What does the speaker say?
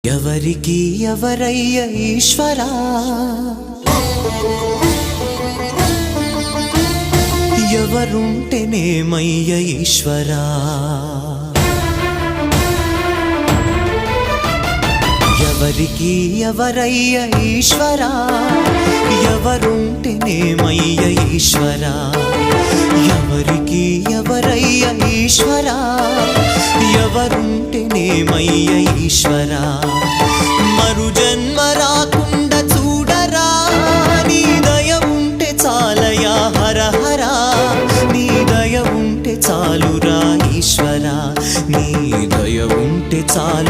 ఎవరికి ఎవరయ్య ఈశ్వరా, ఎవరుంటేనేమయ్య ఈశ్వరా, ఎవరికి ఎవరయ్య ఈశ్వరా, ఎవరుంటేనేమయ్య ఈశ్వరా, ఎవరికి ఎవరయ్య ఈశ్వరా, ఎవరుంటేనేమయ్య ఈశ్వరా, మరు జన్మ రాకుండా చూడరా, నీ దయ ఉంటే చాలయా హర హరా, నీ దయ ఉంటే చాలురా ఈశ్వరా, నీ దయ ఉంటే చాలు